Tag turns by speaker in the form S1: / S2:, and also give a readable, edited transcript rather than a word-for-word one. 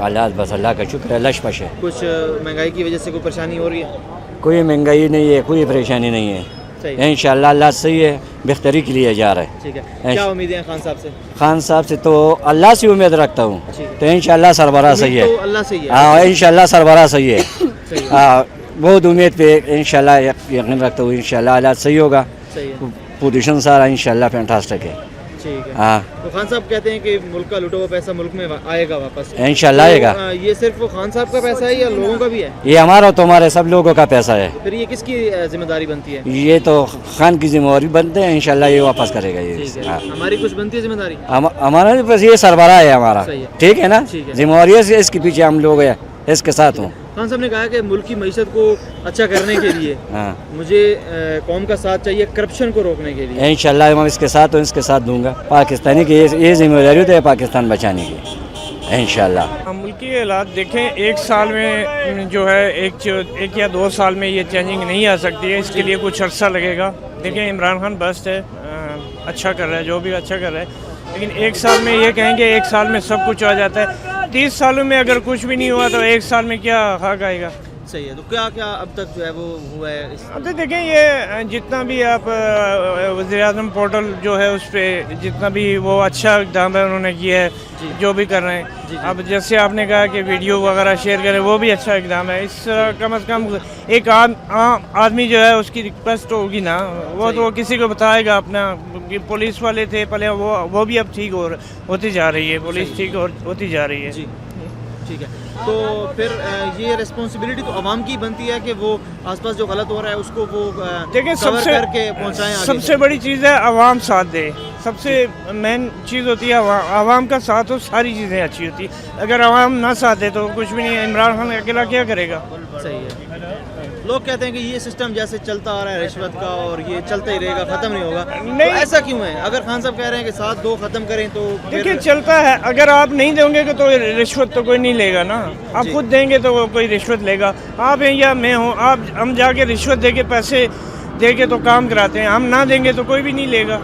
S1: حالات بس اللہ کا شکر ہے لش پش ہے.
S2: کچھ مہنگائی کی وجہ سے کوئی پریشانی ہو رہی ہے؟
S1: کوئی مہنگائی نہیں ہے, کوئی پریشانی نہیں ہے. انشاءاللہ اللہ صحیح ہے, بہتری کے لیے جا رہا ہے.
S2: ٹھیک ہے, کیا امیدیں ہیں خان صاحب سے؟
S1: خان صاحب سے تو اللہ سے امید رکھتا ہوں, تو انشاءاللہ سربراہ صحیح ہے.
S2: اللہ سے ہی ہے.
S1: ہاں انشاءاللہ سربراہ صحیح ہے. بہت امید پہ انشاءاللہ یقین رکھتا ہوں, انشاءاللہ حالات صحیح ہوگا. پوزیشن سارا انشاءاللہ فینٹاسٹک ہے.
S2: ٹھیک ہے.
S1: ہاں
S2: تو خان صاحب کہتے ہیں کہ ملک کا لوٹا ہوا پیسہ ملک میں آئے گا واپس,
S1: انشاءاللہ آئے گا.
S2: یہ صرف خان صاحب کا پیسہ ہے یا لوگوں کا بھی ہے؟
S1: یہ ہمارا تمہارے سب لوگوں کا پیسہ ہے.
S2: پھر یہ کس کی ذمہ داری بنتی ہے؟
S1: یہ تو خان کی ذمہ داری بنتے ہیں, انشاءاللہ یہ واپس کرے گا. یہ
S2: ہماری کچھ بنتی ہے ذمہ داری؟
S1: ہمارا بس یہ سربراہ ہے ہمارا, ٹھیک ہے نا. ذمہ داری ہے اس کے پیچھے ہم لوگ ہیں, اس کے ساتھ ہوں.
S2: خان صاحب نے کہا کہ ملک کی معیشت کو اچھا کرنے کے لیے مجھے قوم کا ساتھ چاہیے, کرپشن کو روکنے کے لیے.
S1: انشاءاللہ میں اس کے ساتھ ہوں, اس کے ساتھ دوں گا. پاکستانی کی یہ ذمہ داری ہوتی ہے پاکستان بچانے کی, انشاءاللہ.
S3: ملکی حالات دیکھیں, ایک سال میں جو ہے ایک یا 2 سال میں یہ چینجنگ نہیں آ سکتی ہے, اس کے لیے کچھ عرصہ لگے گا. دیکھیں عمران خان بست ہے, اچھا کر رہا ہے, جو بھی اچھا کر رہا ہے, لیکن ایک سال میں یہ کہیں گے ایک سال میں سب کچھ آ جاتا ہے. 30 سالوں میں اگر کچھ بھی نہیں ہوا تو ایک سال میں کیا حق آئے گا؟
S2: صحیح ہے. تو کیا کیا اب تک جو ہے وہ ہوا ہے؟
S3: اب تو دیکھیں یہ جتنا بھی آپ وزیر اعظم پورٹل جو ہے اس پہ جتنا بھی وہ اچھا اقدام ہے انہوں نے کیا ہے, جو بھی کر رہے ہیں. اب جیسے آپ نے کہا کہ ویڈیو وغیرہ شیئر کریں, وہ بھی اچھا اقدام ہے. اس کم از کم ایک عام آدمی جو ہے اس کی ریکویسٹ ہوگی نا, وہ تو کسی کو بتائے گا اپنا. پولیس والے تھے پہلے, وہ بھی اب ٹھیک ہوتی جا رہی ہے, پولیس ٹھیک ہوتی جا رہی ہے.
S2: ٹھیک ہے. تو پھر یہ ریسپانسبلٹی تو عوام کی بنتی ہے کہ وہ آس پاس جو غلط ہو رہا ہے اس کو وہ
S3: دیکھیں,
S2: کر کے پہنچائیں.
S3: سب سے بڑی چیز ہے عوام ساتھ دے. سب سے مین چیز ہوتی ہے عوام کا ساتھ ہو, ساری چیزیں اچھی ہوتی. اگر عوام نہ ساتھ دے تو کچھ بھی نہیں ہے. عمران خان اکیلا کیا کرے گا؟
S2: صحیح ہے. لوگ کہتے ہیں کہ یہ سسٹم جیسے چلتا آ رہا ہے رشوت کا, اور یہ چلتا ہی رہے گا, ختم نہیں ہوگا. نہیں, ایسا کیوں ہے؟ اگر خان صاحب کہہ رہے ہیں کہ ساتھ دو ختم کریں تو
S3: دیکھیں چلتا ہے. اگر آپ نہیں دیں گے تو رشوت تو کوئی نہیں لے گا نا. آپ خود دیں گے تو کوئی رشوت لے گا. آپ ہیں یا میں ہوں, ہم جا کے رشوت دے کے پیسے دے کے تو کام کراتے ہیں. ہم نہ دیں گے تو کوئی بھی نہیں لے گا.